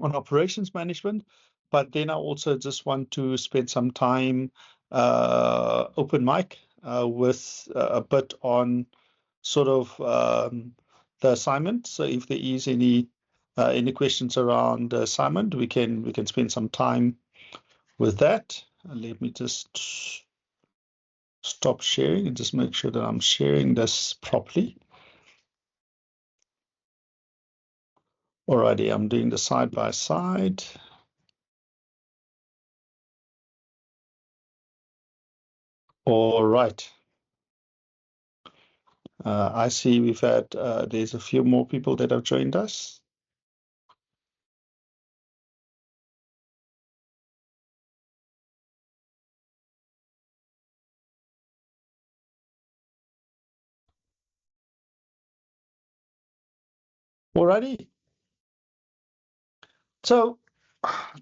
on operations management, but then I also just want to spend some time open mic with a bit on sort of the assignment. So if there is any questions around the assignment, we can spend some time with that. Let me just stop sharing and just make sure that I'm sharing this properly. Alrighty, I'm doing the side by side. All right. I see we've had, there's a few more people that have joined us. Alrighty. So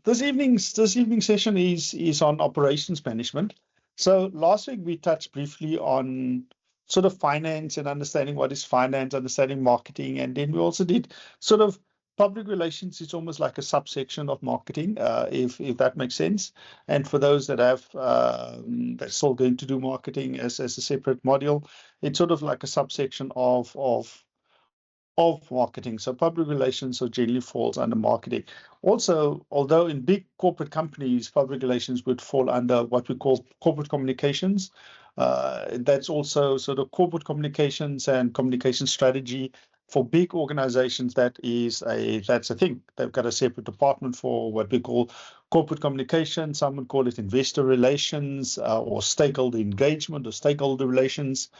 this evening's session is on operations management. So last week we touched briefly on sort of finance and understanding what is finance, understanding marketing, and then we also did sort of public relations. It's almost like a subsection of marketing, if that makes sense. And for those that have that's still going to do marketing as a separate module, it's sort of like a subsection of marketing. So public relations so generally falls under marketing. Also, although in big corporate companies, public relations would fall under what we call corporate communications. That's also sort of corporate communications and communication strategy. For big organizations, that's a thing. They've got a separate department for what we call corporate communication. Some would call it investor relations or stakeholder engagement or stakeholder relations.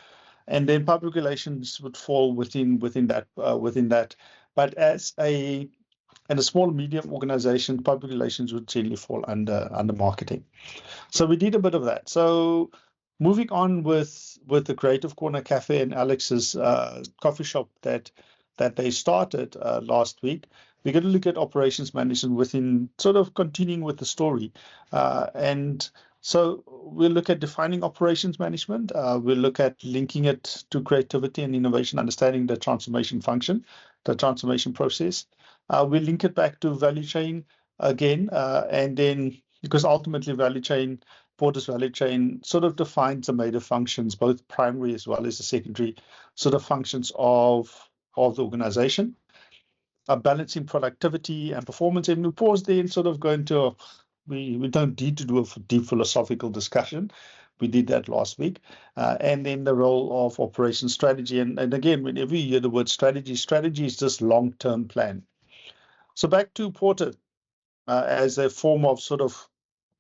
And then public relations would fall within that. But as a small medium organization, public relations would generally fall under marketing. So we did a bit of that. So moving on with the Creative Corner Café and Alex's coffee shop that they started last week, we're going to look at operations management within sort of continuing with the story. So we'll look at defining operations management. We'll look at linking it to creativity and innovation, understanding the transformation function, the transformation process. We'll link it back to value chain again, and then because ultimately Porter's value chain sort of defines the major functions, both primary as well as the secondary sort of functions of the organization. Balancing productivity and performance, and we pause there and sort of go into we don't need to do a deep philosophical discussion. We did that last week. And then the role of operation strategy. And again, whenever you hear the word strategy is just long-term plan. So back to Porter as a form of sort of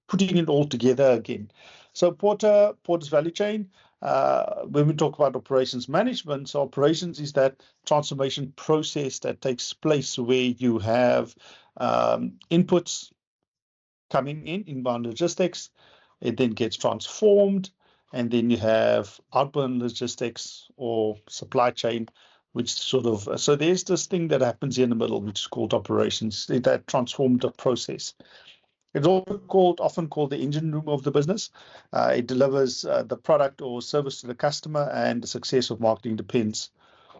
putting it all together again. So Porter's value chain, when we talk about operations management, so operations is that transformation process that takes place where you have inputs coming in inbound logistics, it then gets transformed, and then you have outbound logistics or supply chain, which sort of, so there's this thing that happens here in the middle, which is called operations, that transformed process. It's often called the engine room of the business. It delivers the product or service to the customer, and the success of marketing depends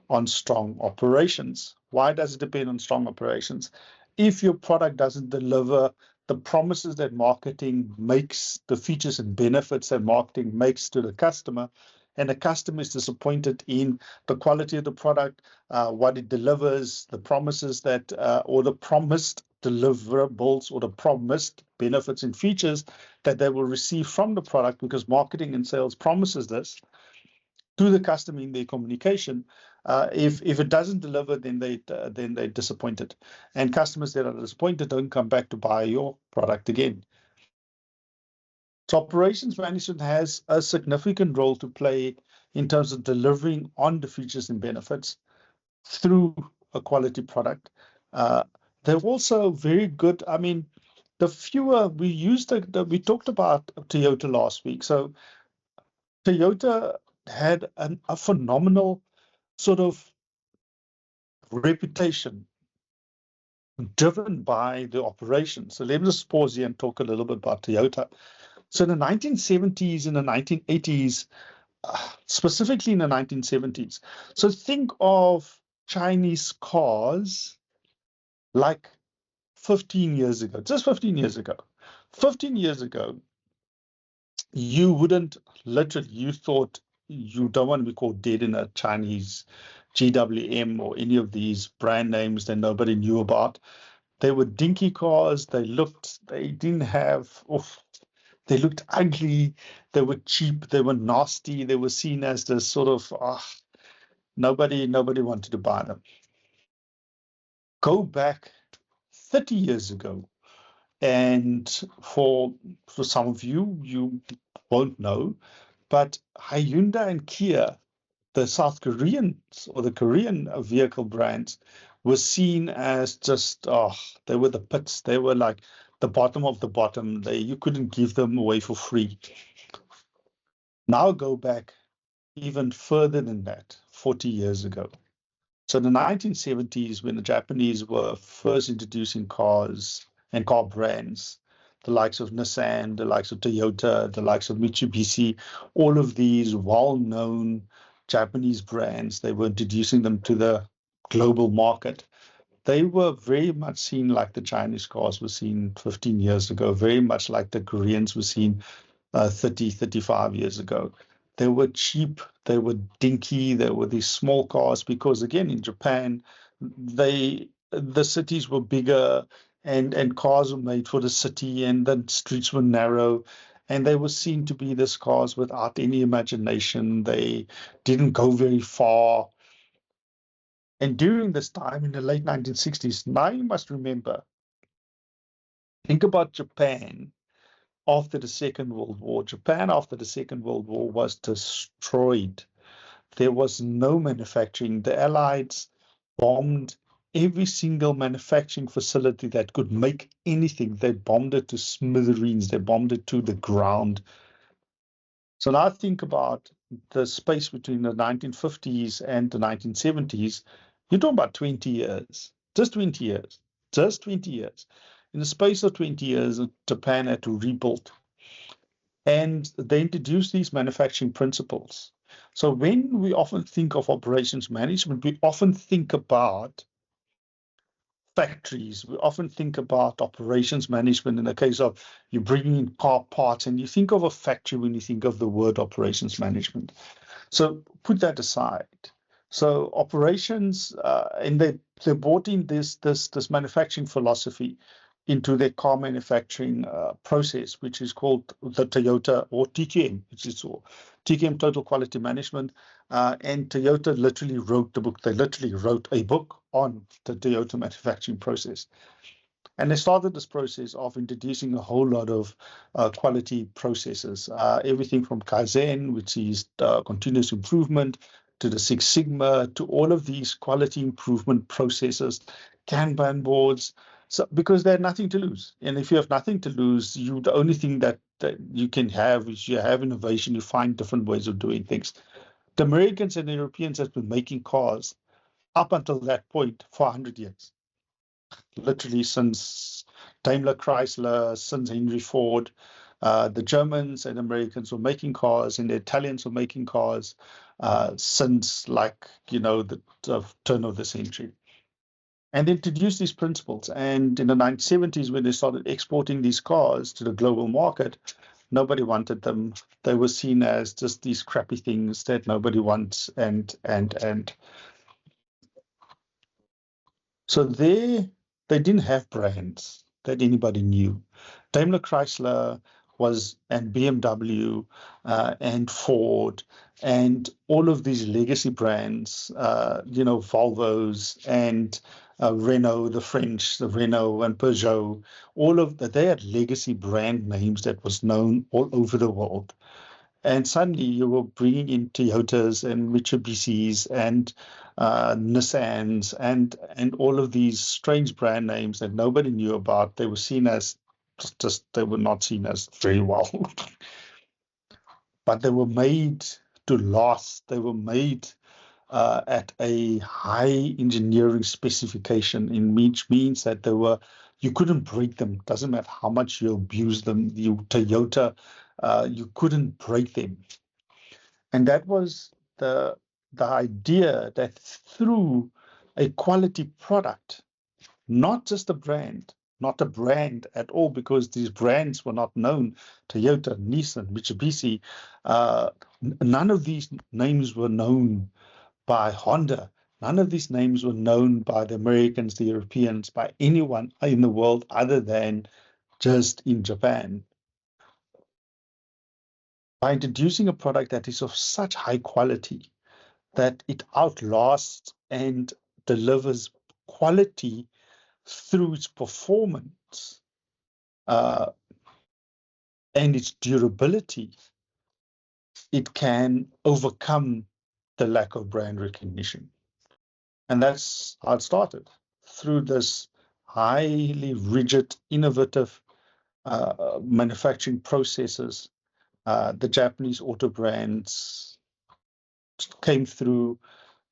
on strong operations. Why does it depend on strong operations? If your product doesn't deliver the promises that marketing makes, the features and benefits that marketing makes to the customer, and the customer is disappointed in the quality of the product, what it delivers, the promises that, or the promised deliverables, or the promised benefits and features that they will receive from the product, because marketing and sales promises this to the customer in their communication. If it doesn't deliver, then they're disappointed, and customers that are disappointed don't come back to buy your product again. So operations management has a significant role to play in terms of delivering on the features and benefits through a quality product. They're also very good. I mean, the fewer we used, we talked about Toyota last week. So Toyota had a phenomenal sort of reputation driven by the operation. So let me just pause here and talk a little bit about Toyota. So in the 1970s and the 1980s, specifically in the 1970s, so think of Chinese cars like 15 years ago, just 15 years ago, 15 years ago, you wouldn't literally, you thought you don't want to be called dead in a Chinese GWM or any of these brand names that nobody knew about. They were dinky cars. They didn't have, they looked ugly. They were cheap. They were nasty. They were seen as this sort of, nobody wanted to buy them. Go back 30 years ago. And for some of you, you won't know, but Hyundai and Kia, the South Koreans or the Korean vehicle brands, were seen as just, they were the pits. They were like the bottom of the bottom. You couldn't give them away for free. Now go back even further than that, 40 years ago. So in the 1970s, when the Japanese were first introducing cars and car brands, the likes of Nissan, the likes of Toyota, the likes of Mitsubishi, all of these well-known Japanese brands, they were introducing them to the global market. They were very much seen like the Chinese cars were seen 15 years ago, very much like the Koreans were seen 30, 35 years ago. They were cheap, they were dinky, they were these small cars because, again, in Japan, the cities were bigger and cars were made for the city and the streets were narrow. And they were seen to be these cars without any imagination. They didn't go very far. And during this time in the late 1960s, now you must remember, think about Japan after the Second World War. Japan after the Second World War was destroyed. There was no manufacturing. The Allies bombed every single manufacturing facility that could make anything. They bombed it to smithereens. They bombed it to the ground. So now think about the space between the 1950s and the 1970s. You're talking about 20 years, just 20 years, just 20 years. In the space of 20 years, Japan had to rebuild. And they introduced these manufacturing principles. So when we often think of operations management, we often think about factories. We often think about operations management in the case of you bringing in car parts, and you think of a factory when you think of the word operations management. So put that aside. So operations, and they brought in this manufacturing philosophy into their car manufacturing process, which is called the Toyota or TQM, which is TQM Total Quality Management. And Toyota literally wrote the book. They literally wrote a book on the Toyota manufacturing process. And they started this process of introducing a whole lot of quality processes, everything from Kaizen, which is continuous improvement, to the Six Sigma, to all of these quality improvement processes, Kanban boards, so because they had nothing to lose. And if you have nothing to lose, the only thing that you can have is you have innovation, you find different ways of doing things. The Americans and the Europeans have been making cars up until that point for 100 years. Literally since Daimler Chrysler, since Henry Ford, the Germans and Americans were making cars, and the Italians were making cars since, the turn of the century. And they introduced these principles. And in the 1970s, when they started exporting these cars to the global market, nobody wanted them. They were seen as just these crappy things that nobody wants. And so they didn't have brands that anybody knew. Daimler Chrysler and BMW and Ford and all of these legacy brands, Volvos and Renault, the French, the Renault and Peugeot, all of that, they had legacy brand names that was known all over the world. And suddenly you were bringing in Toyotas and Mitsubishis and Nissans and all of these strange brand names that nobody knew about. They were seen as they were not seen as very well. But they were made to last. They were made at a high engineering specification, which means that you couldn't break them. Doesn't matter how much you abuse them. Toyota, you couldn't break them. And that was the idea that through a quality product, not just a brand, not a brand at all, because these brands were not known. Toyota, Nissan, Mitsubishi, none of these names were known by Honda. None of these names were known by the Americans, the Europeans, by anyone in the world other than just in Japan. By introducing a product that is of such high quality that it outlasts and delivers quality through its performance and its durability, it can overcome the lack of brand recognition. And that's how it started, through this highly rigid, innovative manufacturing processes. The Japanese auto brands came through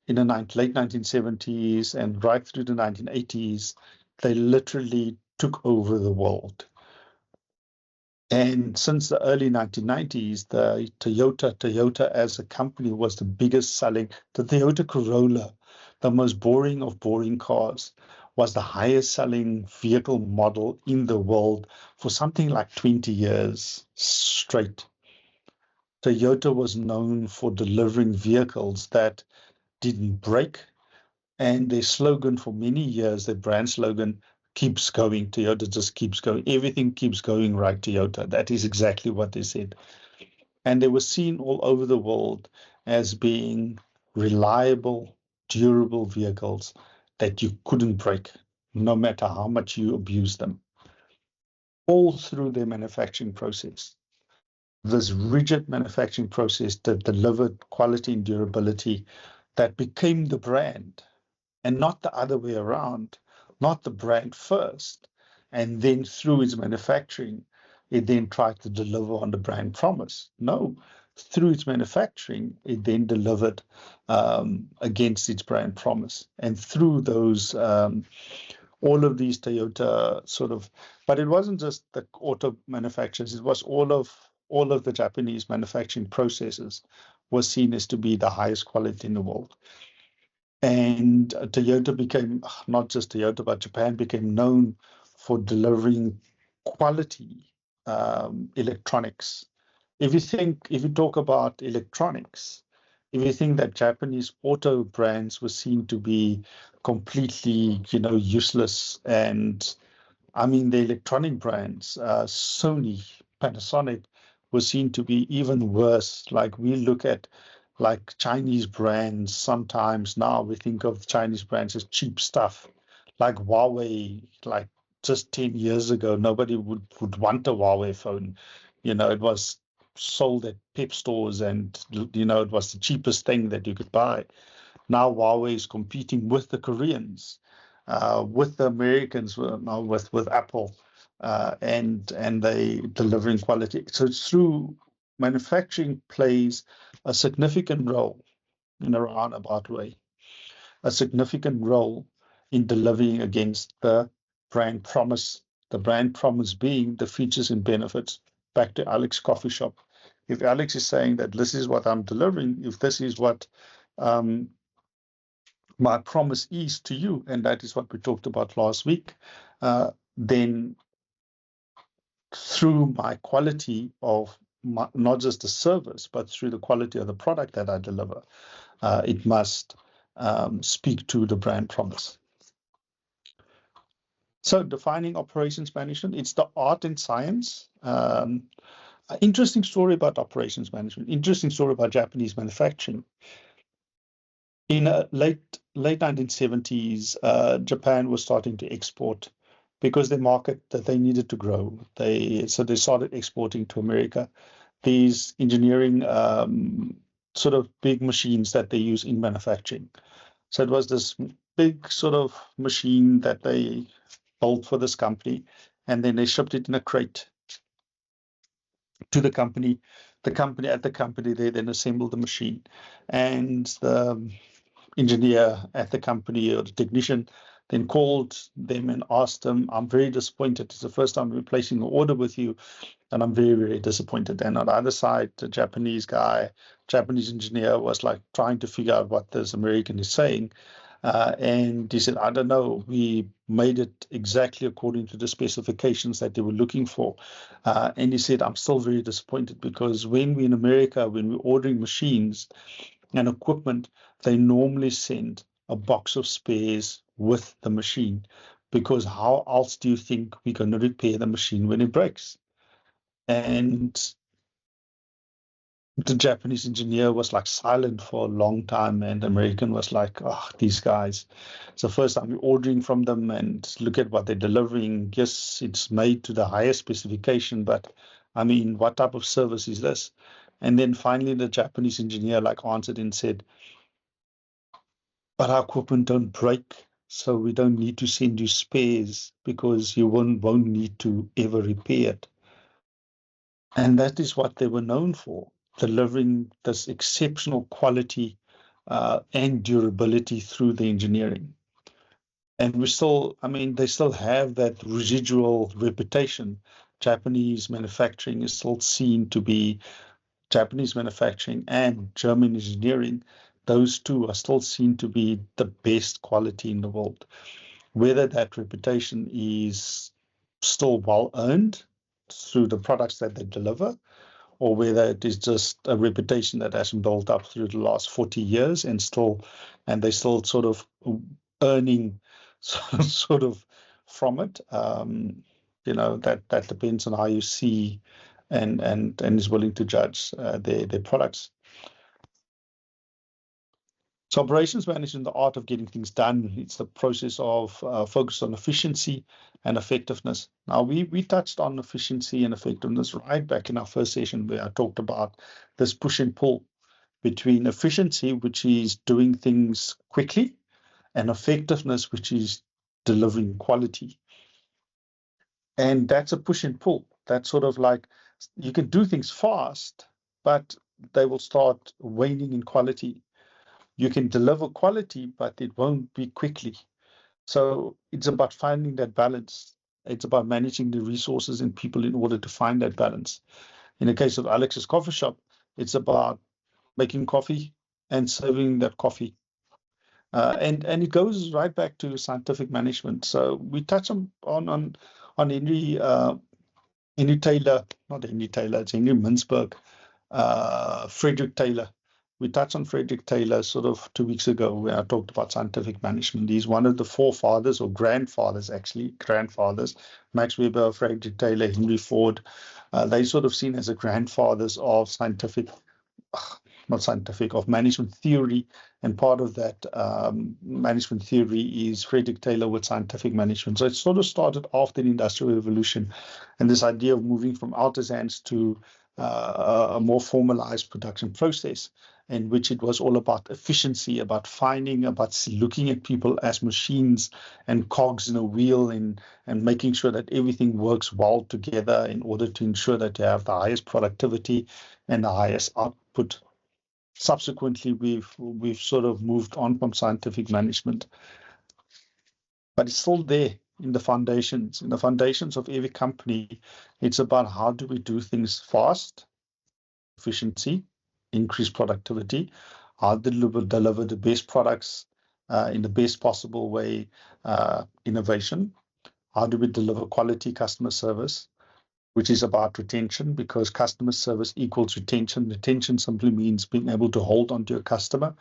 in the late 1970s and right through the 1980s. They literally took over the world. And since the early 1990s, the Toyota as a company was the biggest selling. The Toyota Corolla, the most boring of boring cars, was the highest selling vehicle model in the world for something like 20 years straight. Toyota was known for delivering vehicles that didn't break, and their slogan for many years, their brand slogan, keeps going. Toyota just keeps going. Everything keeps going right, Toyota. That is exactly what they said. And they were seen all over the world as being reliable, durable vehicles that you couldn't break, no matter how much you abuse them, all through their manufacturing process. This rigid manufacturing process that delivered quality and durability that became the brand, and not the other way around, not the brand first, and then through its manufacturing, it then tried to deliver on the brand promise. No, through its manufacturing, it then delivered against its brand promise. And through those, all of these Toyota but it wasn't just the auto manufacturers, it was all of the Japanese manufacturing processes was seen as to be the highest quality in the world. And Toyota became, not just Toyota, but Japan became known for delivering quality electronics. If you talk about electronics, if you think that Japanese auto brands were seen to be completely, useless, and I mean, the electronic brands, Sony, Panasonic, were seen to be even worse. Like we look at like Chinese brands, sometimes now we think of Chinese brands as cheap stuff, like Huawei. Like just 10 years ago, nobody would want a Huawei phone. It was sold at pep stores, and it was the cheapest thing that you could buy. Now Huawei is competing with the Koreans, with the Americans, now with Apple, and they delivering quality. So it's through manufacturing plays a significant role in a roundabout way, a significant role in delivering against the brand promise. The brand promise being the features and benefits. Back to Alex Coffee Shop. If Alex is saying that this is what I'm delivering, if this is what my promise is to you, and that is what we talked about last week, then through my quality of not just the service, but through the quality of the product that I deliver, it must speak to the brand promise. So defining operations management, it's the art and science. Interesting story about operations management, interesting story about Japanese manufacturing. In late 1970s, Japan was starting to export because their market that they needed to grow. So they started exporting to America these engineering sort of big machines that they use in manufacturing. So it was this big sort of machine that they built for this company, and then they shipped it in a crate to the company. The company, they then assembled the machine, and the engineer at the company or the technician then called them and asked them, "I'm very disappointed. It's the first time we're placing an order with you, and I'm very, very disappointed." And on the other side, the Japanese engineer was like trying to figure out what this American is saying. And he said, I don't know, we made it exactly according to the specifications that they were looking for. And he said, I'm still very disappointed because when we're in America, when we're ordering machines and equipment, they normally send a box of spares with the machine, because how else do you think we're going to repair the machine when it breaks? And the Japanese engineer was like silent for a long time, and the American was like, oh, these guys. So first I'm ordering from them and look at what they're delivering. Yes, it's made to the highest specification, but I mean, what type of service is this? And then finally the Japanese engineer like answered and said, but our equipment don't break, so we don't need to send you spares because you won't need to ever repair it. And that is what they were known for, delivering this exceptional quality and durability through the engineering. And we still, I mean, they still have that residual reputation. Japanese manufacturing is still seen to be Japanese manufacturing and German engineering. Those two are still seen to be the best quality in the world. Whether that reputation is still well earned through the products that they deliver, or whether it is just a reputation that hasn't built up through the last 40 years and they still sort of earning sort of from it. That depends on how you see and is willing to judge their products. So operations management, the art of getting things done. It's the process of focus on efficiency and effectiveness. Now, we touched on efficiency and effectiveness right back in our first session where I talked about this push and pull between efficiency, which is doing things quickly, and effectiveness, which is delivering quality. And that's a push and pull. That's sort of like you can do things fast, but they will start waning in quality. You can deliver quality, but it won't be quickly. So it's about finding that balance. It's about managing the resources and people in order to find that balance. In the case of Alex's coffee shop, it's about making coffee and serving that coffee. And it goes right back to scientific management. So we touch on Henry Taylor, not Henry Taylor, it's Henry Mintzberg, Frederick Taylor. We touched on Frederick Taylor sort of 2 weeks ago when I talked about scientific management. He's one of the forefathers or grandfathers, actually, Max Weber, Frederick Taylor, Henry Ford. They sort of seen as the grandfathers of of management theory. And part of that management theory is Frederick Taylor with scientific management. So it sort of started after the Industrial Revolution, and this idea of moving from artisans to a more formalized production process, in which it was all about efficiency, about looking at people as machines and cogs in a wheel, and making sure that everything works well together in order to ensure that you have the highest productivity and the highest output. Subsequently, we've sort of moved on from scientific management, but it's still there in the foundations. In the foundations of every company, it's about how do we do things fast, efficiency, increase productivity, how do we deliver the best products in the best possible way, innovation, how do we deliver quality customer service, which is about retention, because customer service equals retention. Retention simply means being able to hold on to your customer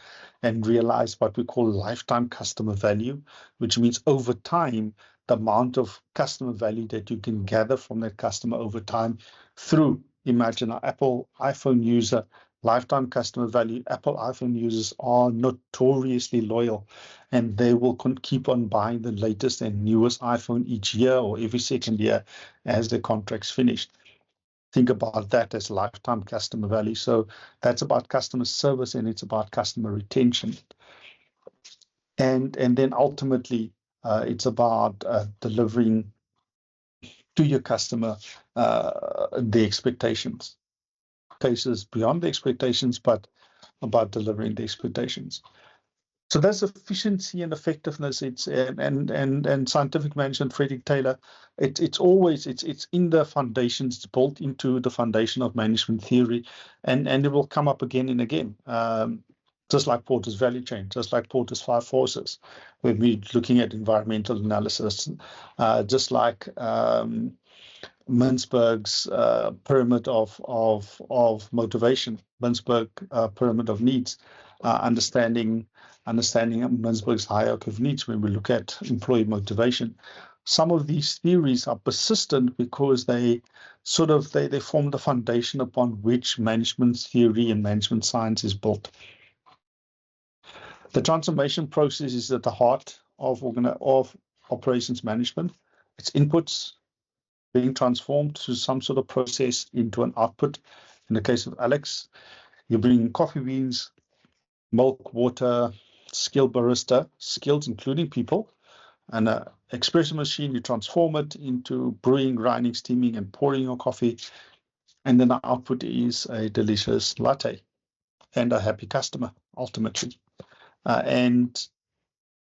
and realize what we call lifetime customer value, which means over time, the amount of customer value that you can gather from that customer over time through, imagine an Apple iPhone user, lifetime customer value. Apple iPhone users are notoriously loyal, and they will keep on buying the latest and newest iPhone each year or every second year as their contract's finished. Think about that as lifetime customer value. So that's about customer service, and it's about customer retention. And then ultimately, it's about delivering to your customer the expectations. Cases beyond the expectations, but about delivering the expectations. So that's efficiency and effectiveness. It's and scientific management, Frederick Taylor. It's in the foundations. It's built into the foundation of management theory, and it will come up again and again. just like Porter's value chain, just like Porter's 5 forces, when we're looking at environmental analysis, just like Mintzberg's pyramid of motivation, Mintzberg pyramid of needs, understanding Mintzberg's hierarchy of needs when we look at employee motivation. Some of these theories are persistent because they they form the foundation upon which management theory and management science is built. The transformation process is at the heart of operations management. Its inputs being transformed to some sort of process into an output. In the case of Alex, you bring coffee beans, milk, water, skilled barista, skills including people, and an espresso machine. You transform it into brewing, grinding, steaming, and pouring your coffee. And then the output is a delicious latte and a happy customer, ultimately. And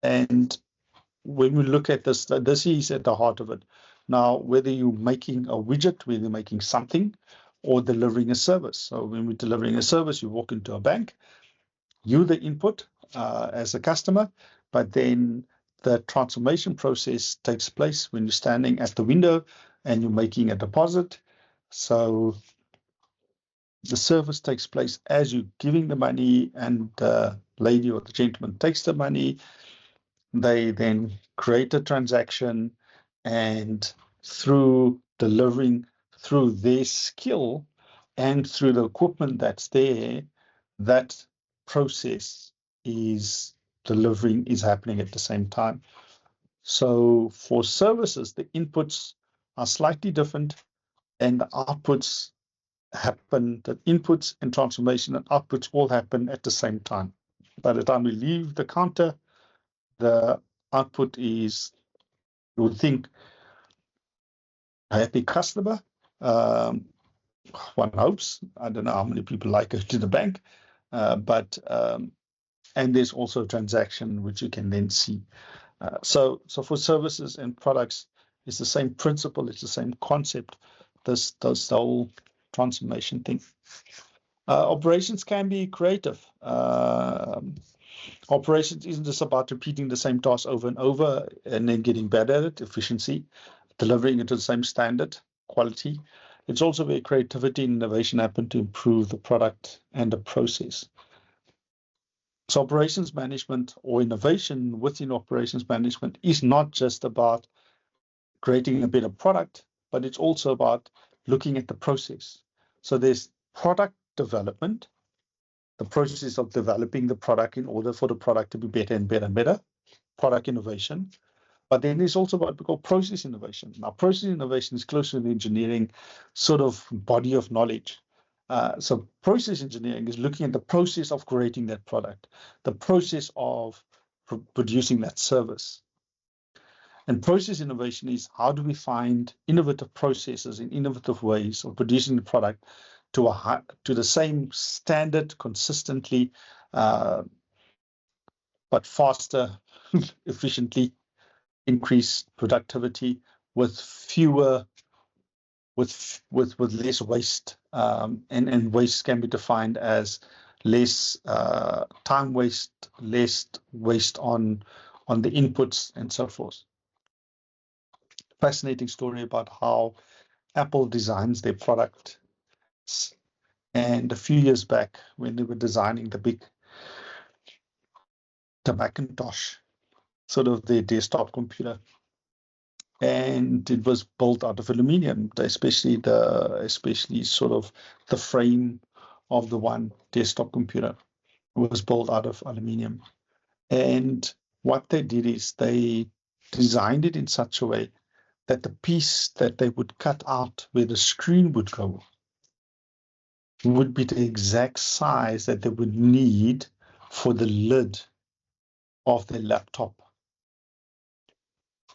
when we look at this, this is at the heart of it. Now, whether you're making a widget, whether you're making something, or delivering a service. So when we're delivering a service, you walk into a bank, you're the input as a customer, but then the transformation process takes place when you're standing at the window and you're making a deposit. So the service takes place as you're giving the money, and the lady or the gentleman takes the money. They then create a transaction, and through delivering, through their skill and through the equipment that's there, that process is happening at the same time. So for services, the inputs are slightly different and the outputs happen, the inputs and transformation and outputs all happen at the same time. By the time we leave the counter, the output is, you would think, a happy customer. One hopes. I don't know how many people like it to the bank, and there's also a transaction which you can then see. So for services and products, it's the same principle, it's the same concept. This whole transformation thing. Operations can be creative. Operations isn't just about repeating the same task over and over and then getting better at it, efficiency, delivering it to the same standard, quality. It's also where creativity and innovation happen to improve the product and the process. So operations management or innovation within operations management is not just about creating a better product, but it's also about looking at the process. So there's product development, the process of developing the product in order for the product to be better and better and better, product innovation. But then there's also what we call process innovation. Now, process innovation is closer to the engineering sort of body of knowledge. So process engineering is looking at the process of creating that product, the process of producing that service. And process innovation is how do we find innovative processes and innovative ways of producing the product to the same standard consistently, but faster, efficiently, increase productivity with less waste, and waste can be defined as less time waste, less waste on the inputs and so forth. Fascinating story about how Apple designs their product. And a few years back, when they were designing the Macintosh, sort of their desktop computer, and it was built out of aluminium, especially sort of the frame of the one desktop computer was built out of aluminium. And what they did is they designed it in such a way that the piece that they would cut out where the screen would go would be the exact size that they would need for the lid of their laptop.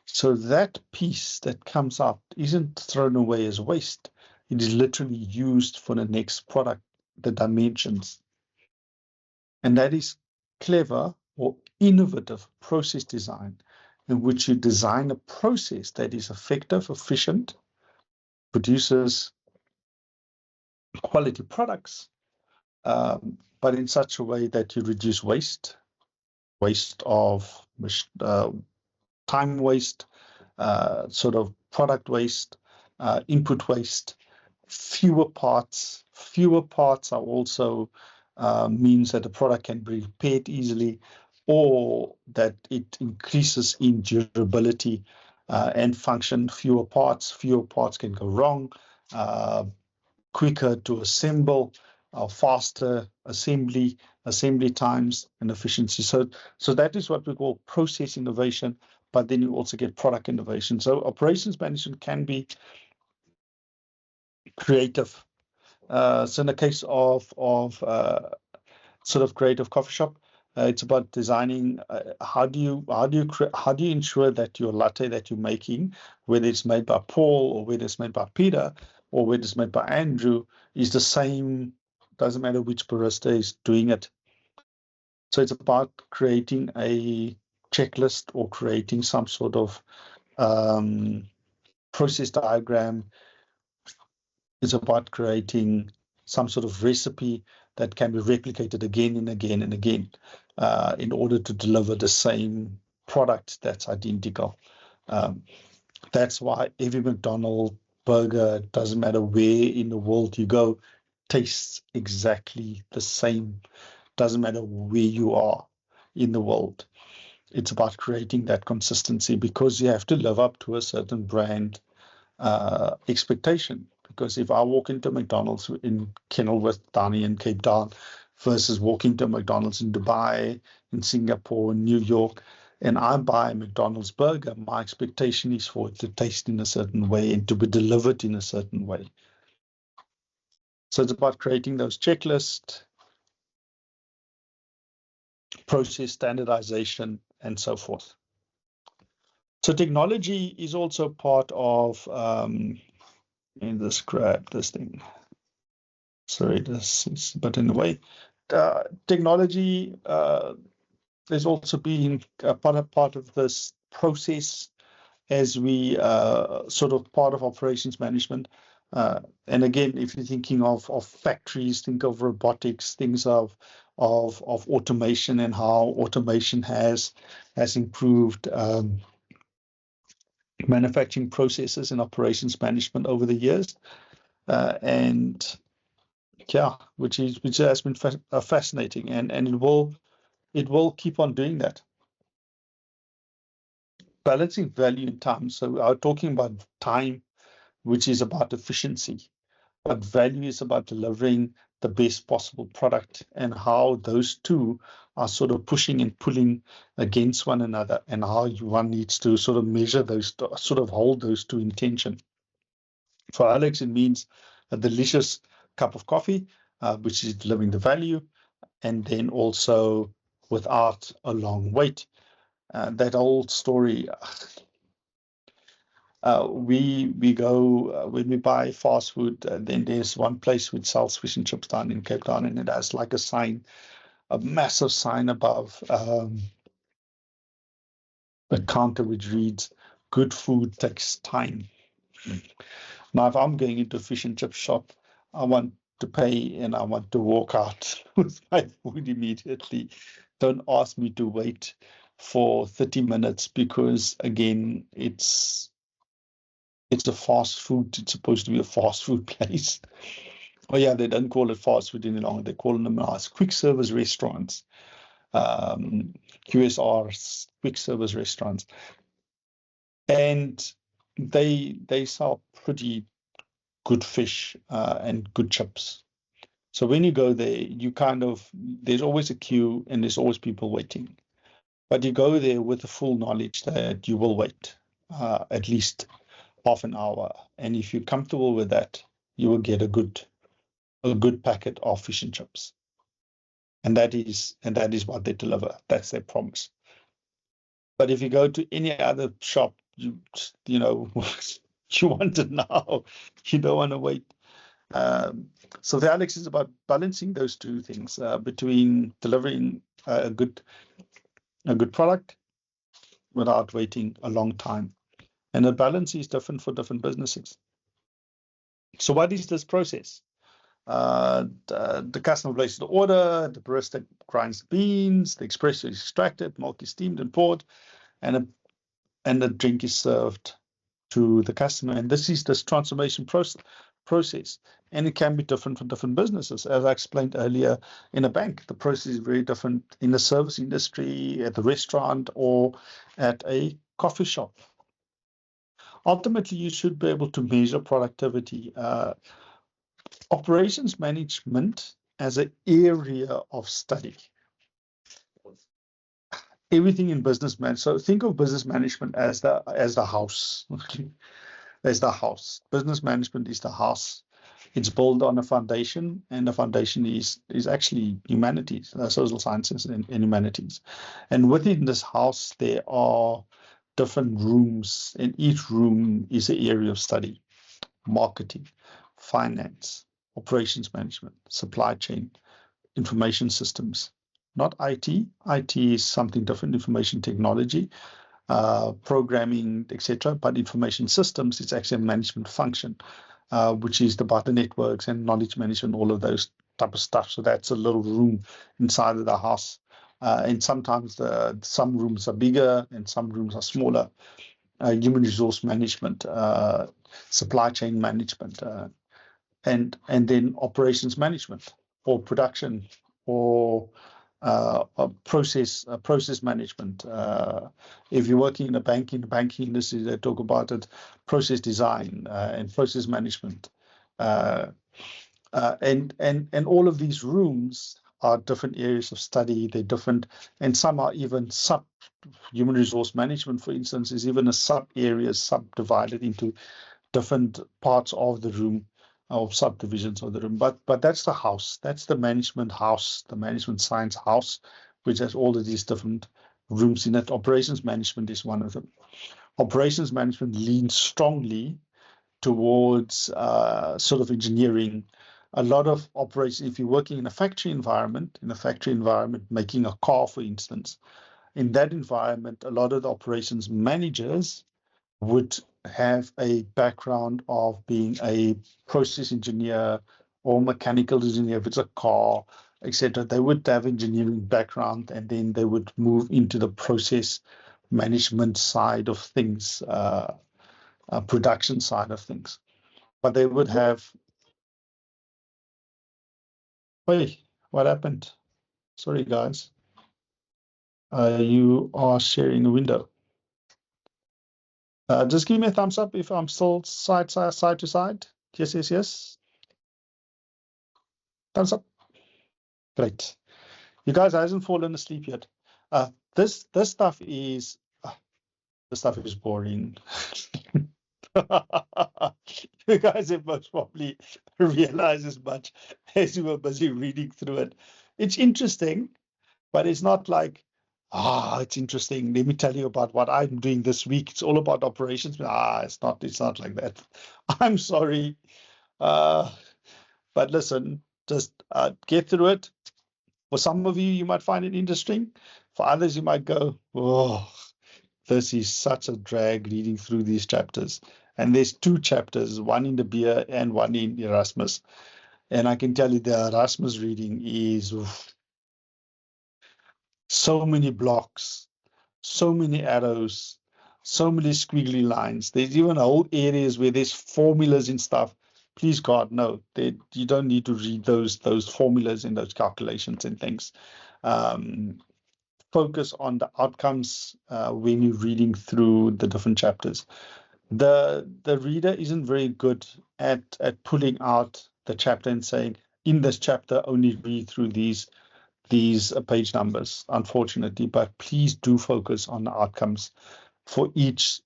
So that piece that comes out isn't thrown away as waste. It is literally used for the next product, the dimensions. And that is clever or innovative process design, in which you design a process that is effective, efficient, produces quality products, but in such a way that you reduce waste of time waste, sort of product waste, input waste, fewer parts. Fewer parts are also means that the product can be repaired easily, or that it increases in durability and function. Fewer parts can go wrong, quicker to assemble, faster assembly times and efficiency. So that is what we call process innovation, but then you also get product innovation. So operations management can be creative. So in the case of sort of creative coffee shop, it's about designing. How do you ensure that your latte that you're making, whether it's made by Paul or whether it's made by Peter or whether it's made by Andrew, is the same. Doesn't matter which barista is doing it. So it's about creating a checklist or creating some sort of process diagram. It's about creating some sort of recipe that can be replicated again and again and again in order to deliver the same product that's identical. That's why every McDonald's burger, doesn't matter where in the world you go, tastes exactly the same. Doesn't matter where you are in the world. It's about creating that consistency, because you have to live up to a certain brand expectation. Because if I walk into McDonald's in Kenilworth, down in Cape Town, versus walking to McDonald's in Dubai, in Singapore, in New York, and I buy a McDonald's burger, my expectation is for it to taste in a certain way and to be delivered in a certain way. So it's about creating those checklists, process standardization, and so forth. So technology is also part of, in this grab this thing. Sorry, this is but in a way. Technology has also been a part of this process as we sort of part of operations management. And again, if you're thinking of factories, think of robotics, things of automation and how automation has improved manufacturing processes and operations management over the years, and yeah, which has been fascinating, and it will keep on doing that. Balancing value and time. So we are talking about time, which is about efficiency, but value is about delivering the best possible product, and how those two are sort of pushing and pulling against one another, and how one needs to sort of measure those, sort of hold those two in tension. For Alex, it means a delicious cup of coffee, which is delivering the value, and then also without a long wait. That old story. We go when we buy fast food. Then there's one place which sells fish and chips down in Cape Town, and it has like a sign, a massive sign above the counter which reads, "Good food takes time." Now, if I'm going into a fish and chip shop, I want to pay and I want to walk out with my food immediately. Don't ask me to wait for 30 minutes, because again, it's a fast food. It's supposed to be a fast food place. Oh yeah, they don't call it fast food any longer. They call them as quick service restaurants, QSRs, quick service restaurants, and they sell pretty good fish and good chips. So when you go there, you there's always a queue and there's always people waiting. But you go there with the full knowledge that you will wait at least half an hour. And if you're comfortable with that, you will get a good packet of fish and chips. And that is what they deliver. That's their promise. But if you go to any other shop, you know, you want it now. You don't want to wait. So the Alex is about balancing those two things, between delivering a good product without waiting a long time. And the balance is different for different businesses. So what is this process? The customer places the order, the barista grinds the beans, the espresso is extracted, milk is steamed and poured, and the drink is served to the customer. And this is this transformation process. And it can be different for different businesses. As I explained earlier, in a bank, the process is very different in the service industry, at the restaurant, or at a coffee shop. Ultimately, you should be able to measure productivity. Operations management as an area of study. Everything in business management. So think of business management as the house. As the house. Business management is the house. It's built on a foundation, and the foundation is actually humanities, social sciences and humanities. And within this house, there are different rooms, and each room is an area of study: marketing, finance, operations management, supply chain, information systems. Not IT. IT is something different, information technology, programming, etc. But information systems, it's actually a management function, which is about the networks and knowledge management, all of those type of stuff. So that's a little room inside of the house. And sometimes some rooms are bigger and some rooms are smaller. Human resource management, supply chain management, and then operations management, or production, or process management. If you're working in the banking industry, they talk about it, process design and process management. And all of these rooms are different areas of study. They're different, and some are even human resource management, for instance, is even a subdivided into different parts of the room, or subdivisions of the room. But that's the house. That's the management house, the management science house, which has all of these different rooms in it. Operations management is one of them. Operations management leans strongly towards sort of engineering. A lot of operations, if you're working in a factory environment, making a car, for instance, in that environment, a lot of the operations managers would have a background of being a process engineer or mechanical engineer. If it's a car, etc., they would have engineering background, and then they would move into the process management side of things, production side of things. But they would have. Wait, what happened? Sorry, guys. You are sharing a window. Just give me a thumbs up if I'm still side to side. Yes. Thumbs up. Great. You guys hasn't fallen asleep yet. This stuff is boring. You guys have most probably realized as much as you were busy reading through it. It's interesting, but it's not like, it's interesting. Let me tell you about what I'm doing this week. It's all about operations. It's not like that. I'm sorry. But listen, just get through it. For some of you, you might find it interesting. For others, you might go, oh, this is such a drag reading through these chapters. And there's 2 chapters, one in the beer and one in Erasmus. And I can tell you the Erasmus reading is so many blocks, so many arrows, so many squiggly lines. There's even whole areas where there's formulas and stuff. Please, God, no, you don't need to read those formulas and those calculations and things. Focus on the outcomes when you're reading through the different chapters. The reader isn't very good at pulling out the chapter and saying, in this chapter, only read through these page numbers, unfortunately. But please do focus on the outcomes for each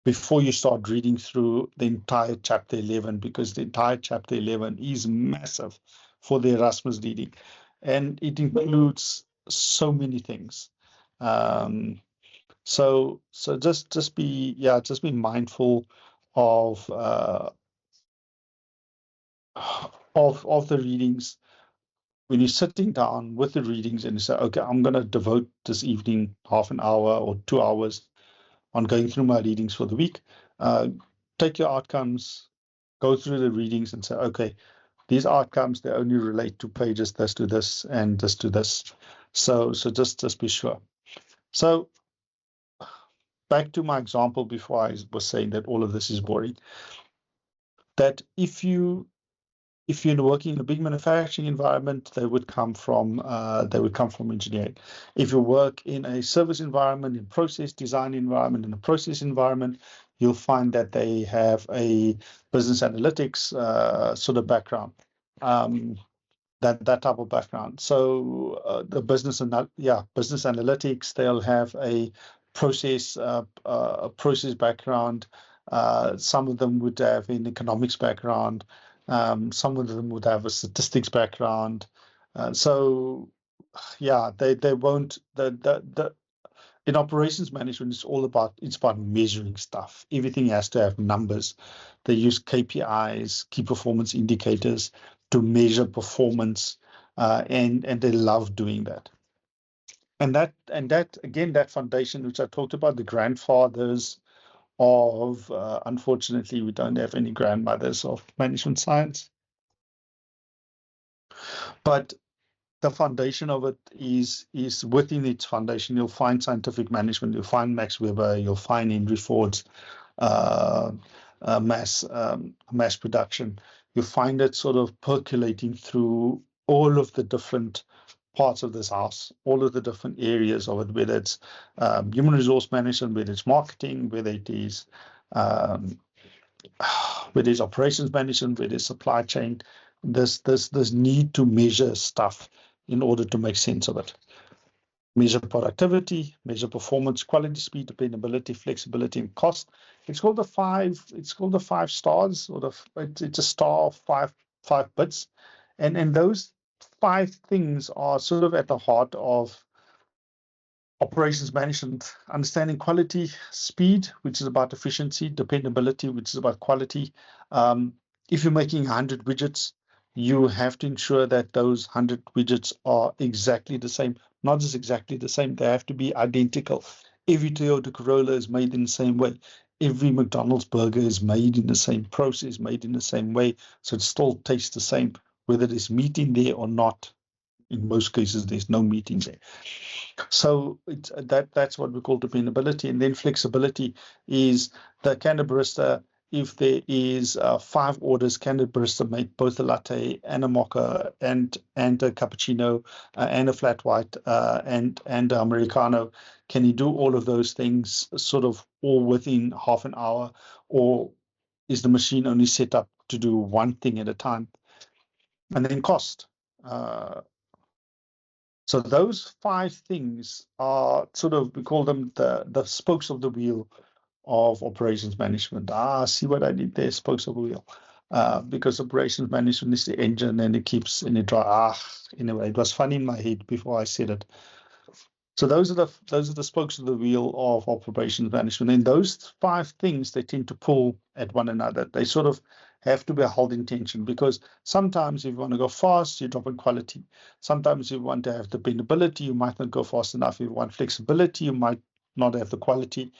before you start reading through the entire chapter 11, because the entire chapter 11 is massive for the Erasmus reading, and it includes so many things. So just be mindful of the readings when you're sitting down with the readings and you say, okay, I'm going to devote this evening half an hour or 2 hours on going through my readings for the week. Take your outcomes, go through the readings and say, okay, these outcomes, they only relate to pages this to this and this to this. So just be sure. So back to my example before I was saying that all of this is boring. That if you're working in a big manufacturing environment, they would come from engineering. If you work in a service environment, in process design environment, in a process environment, you'll find that they have a business analytics sort of background. That type of background. So the business analytics, they'll have a process background. Some of them would have an economics background. Some of them would have a statistics background. So yeah, they won't. In operations management, it's about measuring stuff. Everything has to have numbers. They use KPIs, key performance indicators, to measure performance, and they love doing that. And that again, that foundation which I talked about, the grandfathers of unfortunately we don't have any grandmothers of management science, but the foundation of it is within its foundation. You'll find scientific management, you'll find Max Weber, you'll find Henry Ford's mass production. You find it sort of percolating through all of the different parts of this house, all of the different areas of it, whether it's human resource management, whether it's marketing, whether it is operations management, whether it's supply chain. This need to measure stuff in order to make sense of it. Measure productivity, measure performance, quality, speed, dependability, flexibility, and cost. It's called the five stars, or it's a star of five bits, and those 5 things are sort of at the heart of operations management. Understanding quality, speed, which is about efficiency, dependability, which is about quality. If you're making 100 widgets, you have to ensure that those 100 widgets are exactly the same. Not just exactly the same, they have to be identical. Every Toyota Corolla is made in the same way. Every McDonald's burger is made in the same process, made in the same way, so it still tastes the same, whether there's meat in there or not. In most cases, there's no meat in there. So that's what we call dependability. And then flexibility is the can of barista. If there is 5 orders, can the barista make both a latte and a mocha and a cappuccino and a flat white and an Americano? Can he do all of those things sort of all within half an hour, or is the machine only set up to do one thing at a time? And then cost. So those 5 things are sort of, we call them the spokes of the wheel of operations management. See what I did there, spokes of the wheel. Because operations management is the engine and it keeps in it dry. Anyway, it was funny in my head before I said it. So those are the spokes of the wheel of operations management. And those 5 things, they tend to pull at one another. They sort of have to be held in tension, because sometimes if you want to go fast, you drop in quality. Sometimes if you want to have dependability, you might not go fast enough. If you want flexibility, you might not have the quality.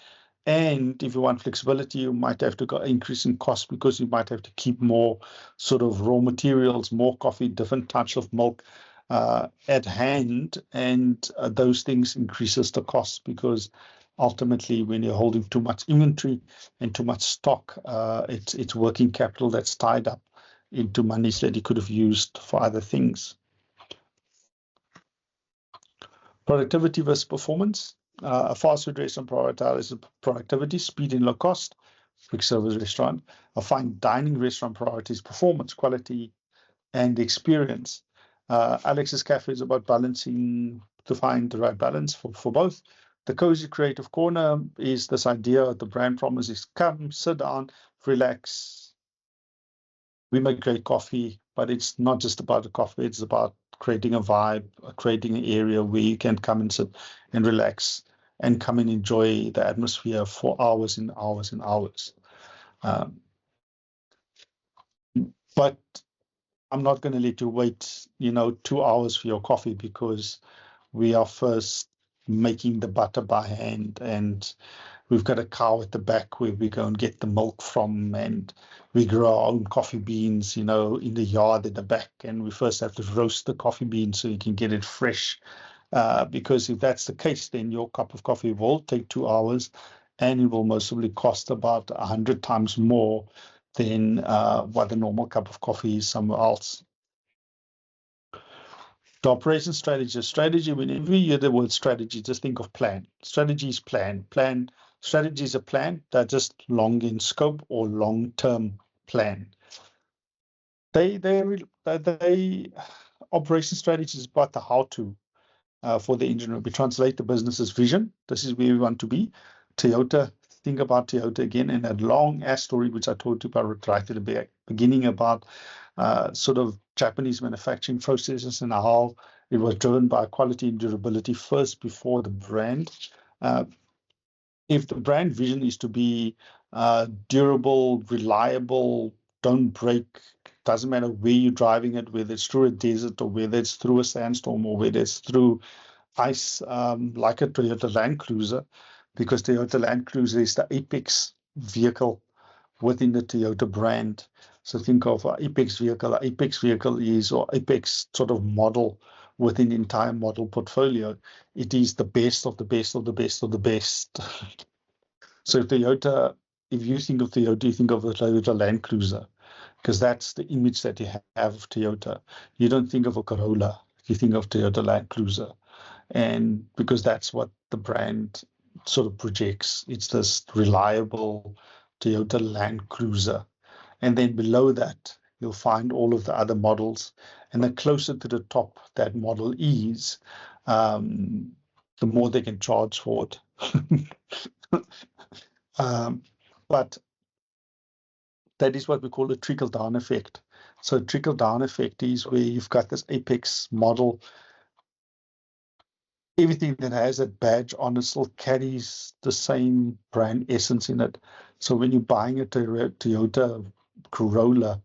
And if you want flexibility, you might have to go increase in cost, because you might have to keep more sort of raw materials, more coffee, different types of milk at hand, and those things increases the cost, because ultimately when you're holding too much inventory and too much stock, it's working capital that's tied up into monies that you could have used for other things. Productivity versus performance. A fast food restaurant prioritizes productivity, speed, and low cost. Quick service restaurant. A fine dining restaurant priorities performance, quality, and experience. Alex's Cafe is about balancing, to find the right balance for both. The Cozy Creative Corner is this idea, the brand promise is come, sit down, relax. We make great coffee, but it's not just about the coffee, it's about creating a vibe, creating an area where you can come and sit and relax and come and enjoy the atmosphere for hours and hours and hours. But I'm not going to let you wait, 2 hours for your coffee, because we are first making the butter by hand, and we've got a cow at the back where we go and get the milk from, and we grow our own coffee beans, in the yard at the back, and we first have to roast the coffee beans so you can get it fresh. Because if that's the case, then your cup of coffee will take 2 hours, and it will most probably cost about 100 times more than what the normal cup of coffee is somewhere else. The operation strategy. Strategy, whenever you hear the word strategy, just think of plan. Strategy is plan. Strategy is a plan. They're just long in scope or long-term plan. Operation strategy is about the how-to for the engineer. We translate the business's vision. This is where we want to be. Toyota, think about Toyota again, and that long-ass story, which I told you about right at the beginning about sort of Japanese manufacturing processes and how it was driven by quality and durability first before the brand. If the brand vision is to be durable, reliable, don't break, doesn't matter where you're driving it, whether it's through a desert or whether it's through a sandstorm or whether it's through ice, like a Toyota Land Cruiser, because Toyota Land Cruiser is the apex vehicle within the Toyota brand. So think of an apex vehicle. An apex vehicle is, or apex sort of model within the entire model portfolio. It is the best of the best of the best of the best. So Toyota, if you think of Toyota, you think of the Toyota Land Cruiser, because that's the image that you have of Toyota. You don't think of a Corolla, you think of Toyota Land Cruiser. And because that's what the brand sort of projects. It's this reliable Toyota Land Cruiser. And then below that, you'll find all of the other models. And the closer to the top that model is, the more they can charge for it. But that is what we call a trickle-down effect. So trickle-down effect is where you've got this apex model. Everything that has a badge on it still carries the same brand essence in it. So when you're buying a Toyota Corolla,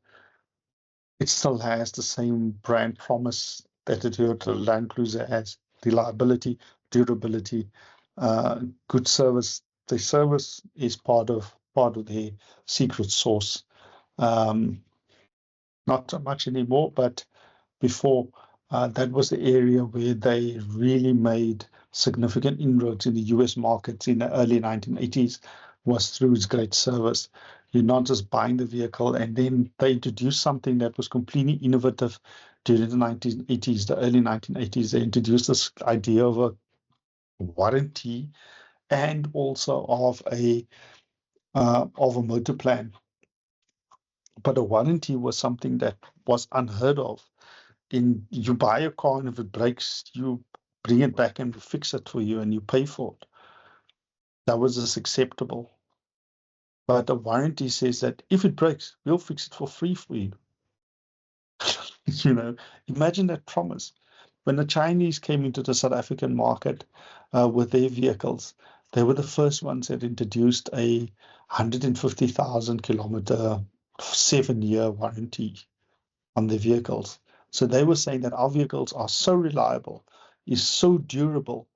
it still has the same brand promise that the Toyota Land Cruiser has: reliability, durability, good service. The service is part of their secret sauce. Not so much anymore, but before, that was the area where they really made significant inroads in the US markets in the early 1980s, was through its great service. You're not just buying the vehicle, and then they introduced something that was completely innovative during the 1980s, the early 1980s. They introduced this idea of a warranty and also of a motor plan. But a warranty was something that was unheard of. You buy a car, and if it breaks, you bring it back and we fix it for you and you pay for it. That was just acceptable. But the warranty says that if it breaks, we'll fix it for free for you. Imagine that promise. When the Chinese came into the South African market with their vehicles, they were the first ones that introduced a 150,000 kilometer, 7-year warranty on their vehicles. So they were saying that our vehicles are so reliable, is so durable,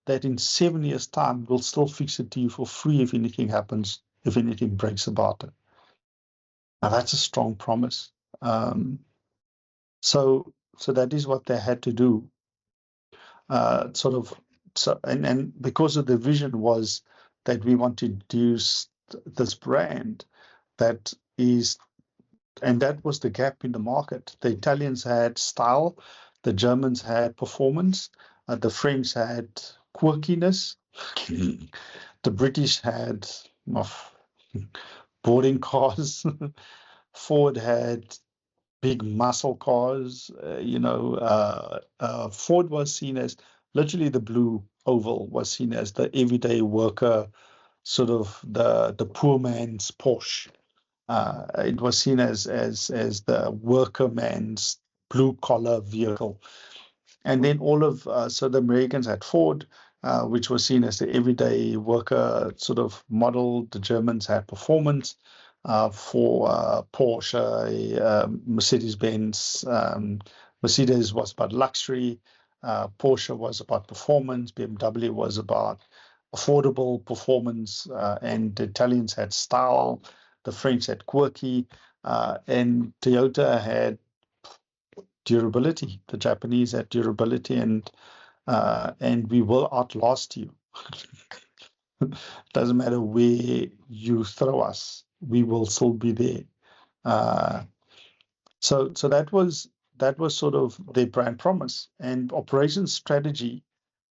that in 7 years' time, we'll still fix it to you for free if anything happens, if anything breaks about it. Now, that's a strong promise. So that is what they had to do. And because of the vision was that we want to introduce this brand that is. And that was the gap in the market. The Italians had style, the Germans had performance, the French had quirkiness, the British had boarding cars, Ford had big muscle cars. Ford was seen as, literally the blue oval was seen as the everyday worker, sort of the poor man's Porsche. It was seen as the worker man's blue collar vehicle. And then so the Americans had Ford, which was seen as the everyday worker sort of model. The Germans had performance for Porsche, Mercedes-Benz. Mercedes was about luxury. Porsche was about performance. BMW was about affordable performance, and the Italians had style, the French had quirky, and Toyota had durability. The Japanese had durability, and we will outlast you. Doesn't matter where you throw us, we will still be there. So that was sort of their brand promise. And operations strategy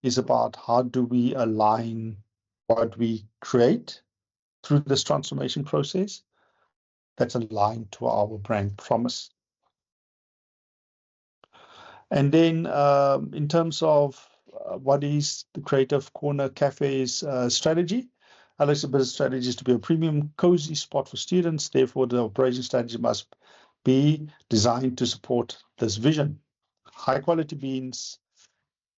is about how do we align what we create through this transformation process that's aligned to our brand promise. And then in terms of what is the Creative Corner Cafe's strategy? Alex's business strategy is to be a premium, cozy spot for students. Therefore, the operation strategy must be designed to support this vision. High quality beans,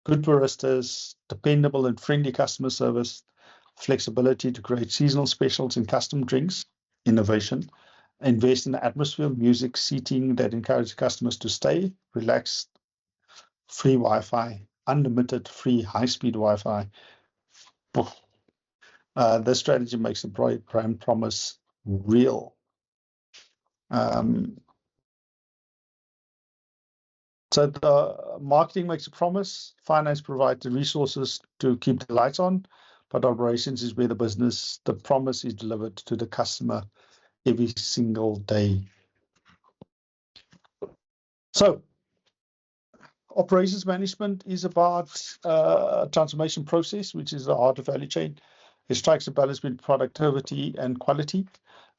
good baristas, dependable and friendly customer service, flexibility to create seasonal specials and custom drinks, innovation, invest in the atmosphere, music, seating that encourages customers to stay, relax, free Wi-Fi, unlimited free high-speed Wi-Fi. This strategy makes the brand promise real. So the marketing makes a promise, finance provides the resources to keep the lights on, but operations is where the promise is delivered to the customer every single day. So operations management is about a transformation process, which is the heart of value chain. It strikes a balance between productivity and quality.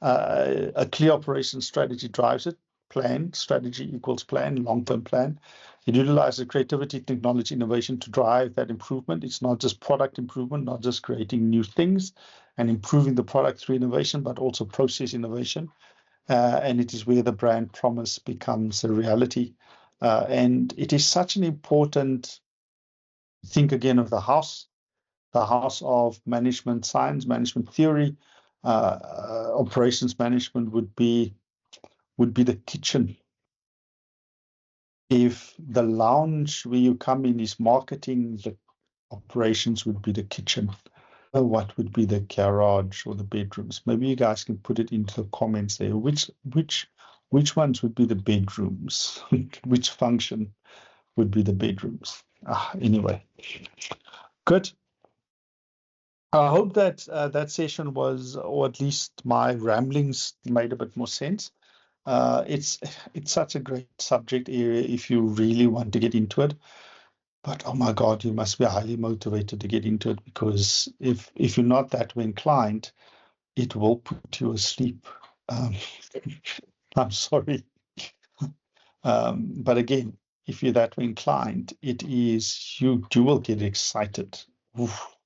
A clear operation strategy drives it. Plan, strategy equals plan, long-term plan. It utilizes creativity, technology, innovation to drive that improvement. It's not just product improvement, not just creating new things and improving the product through innovation, but also process innovation. And it is where the brand promise becomes a reality. And it is such an important, think again of the house of management science, management theory. Operations management would be the kitchen. If the lounge where you come in is marketing, the operations would be the kitchen. What would be the garage or the bedrooms? Maybe you guys can put it into the comments there. Which ones would be the bedrooms? Which function would be the bedrooms? Anyway, good. I hope that that session was, or at least my ramblings made a bit more sense. It's such a great subject area if you really want to get into it. But oh my God, you must be highly motivated to get into it, because if you're not that way inclined, it will put you asleep. I'm sorry. But again, if you're that way inclined, you will get excited. Oof.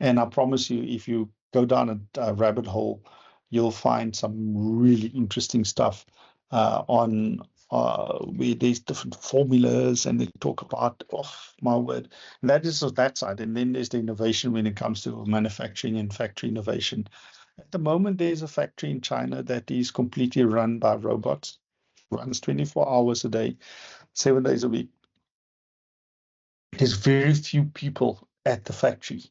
And I promise you, if you go down a rabbit hole, you'll find some really interesting stuff on where there's different formulas and they talk about, oh my word, and that is that side. And then there's the innovation when it comes to manufacturing and factory innovation. At the moment, there's a factory in China that is completely run by robots, runs 24 hours a day, 7 days a week. There's very few people at the factory,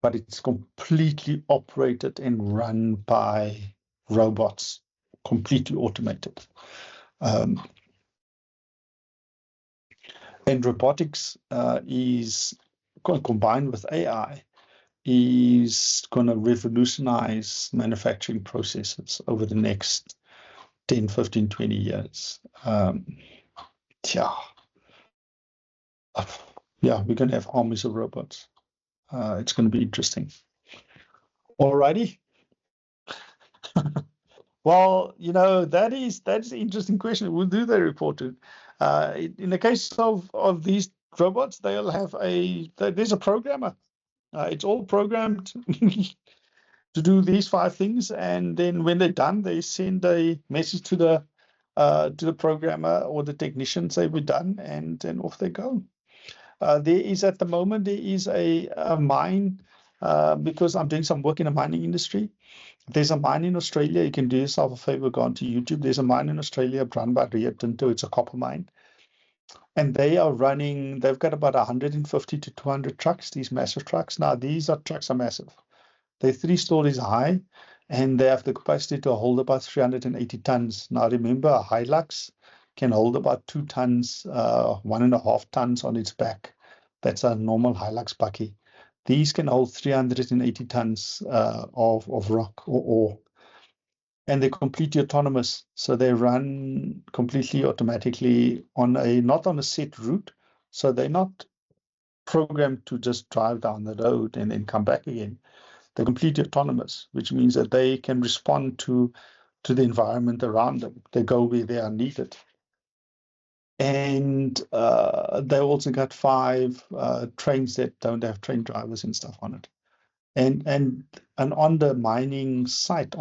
but it's completely operated and run by robots, completely automated. And robotics is combined with AI is going to revolutionize manufacturing processes over the next 10, 15, 20 years. Yeah, we're going to have armies of robots. It's going to be interesting. Alrighty. Well, that's an interesting question. We'll do the reporting. In the case of these robots, they'll have there's a programmer. It's all programmed to do these 5 things, and then when they're done, they send a message to the programmer or the technician, say we're done, and then off they go. At the moment there is a mine, because I'm doing some work in the mining industry. There's a mine in Australia. You can do yourself a favor, go onto YouTube. There's a mine in Australia run by Rio Tinto. It's a copper mine. And they've got about 150 to 200 trucks, these massive trucks. Now, trucks are massive. They're 3 stories high, and they have the capacity to hold about 380 tons. Now, remember, a Hilux can hold about 2 tons, 1.5 tons on its back. That's a normal Hilux bakkie. These can hold 380 tons of rock or ore. And they're completely autonomous. So they run completely automatically not on a set route. So they're not programmed to just drive down the road and then come back again. They're completely autonomous, which means that they can respond to the environment around them. They go where they are needed. And they also got 5 trains that don't have train drivers and stuff on it. And on the mine site,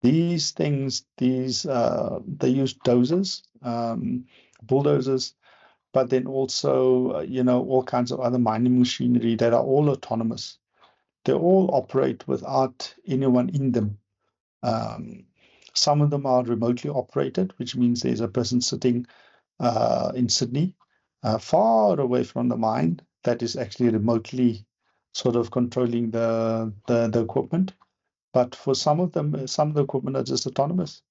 these things, they use dozers, bulldozers, but then also, all kinds of other mining machinery that are all autonomous. They all operate without anyone in them. Some of them are remotely operated, which means there's a person sitting in Sydney, far away from the mine, that is actually remotely sort of controlling the equipment. But for some of them, some of the equipment are just autonomous.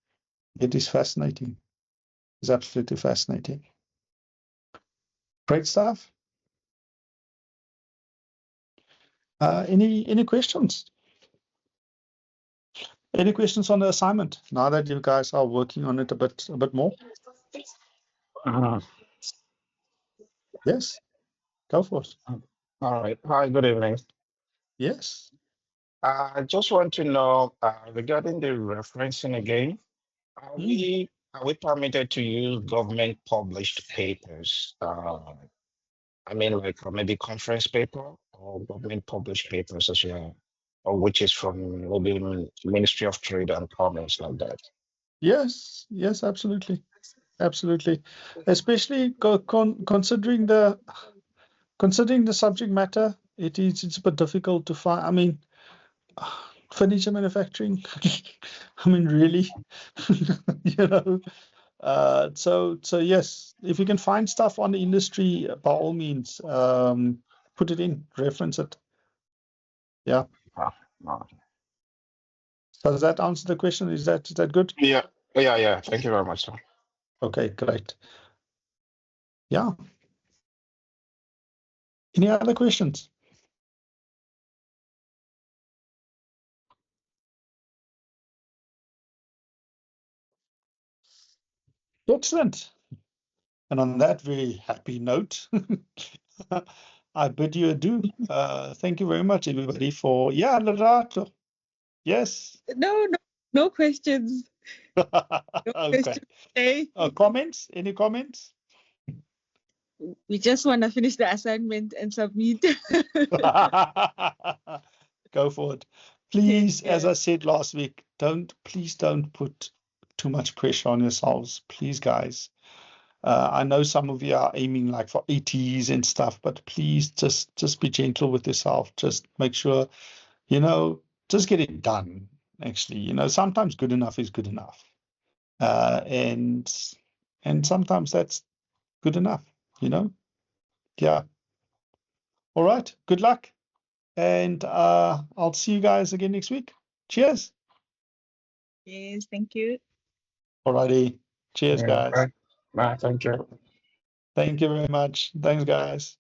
It is fascinating. It's absolutely fascinating. Great stuff. Any questions? Any questions on the assignment now that you guys are working on it a bit more? Yes, go for it. All right. Hi, good evening. Yes. I just want to know regarding the referencing again, are we permitted to use government published papers? I mean, like maybe conference paper or government published papers as well, or which is from maybe Ministry of Trade and Commerce, like that. Yes, absolutely. Absolutely. Especially considering the subject matter, it's a bit difficult to find. I mean, furniture manufacturing. I mean, really, So yes, if you can find stuff on the industry, by all means, put it in, reference it. Yeah. Does that answer the question? Is that good? Yeah. Thank you very much, sir. Okay, great. Yeah. Any other questions? Excellent. And on that very happy note, I bid you adieu. Thank you very much, everybody, for Lerato. Yes. No questions. Okay. Comments? Any comments? We just want to finish the assignment and submit. Go for it. Please, as I said last week, please don't put too much pressure on yourselves. Please, guys. I know some of you are aiming like for 80s and stuff, but please just be gentle with yourself. Just make sure, just get it done. Actually, sometimes good enough is good enough. And sometimes that's good enough, Yeah. All right. Good luck. And I'll see you guys again next week. Cheers. Yes, thank you. Alrighty. Cheers, guys. Bye. Thank you. Thank you very much. Thanks, guys.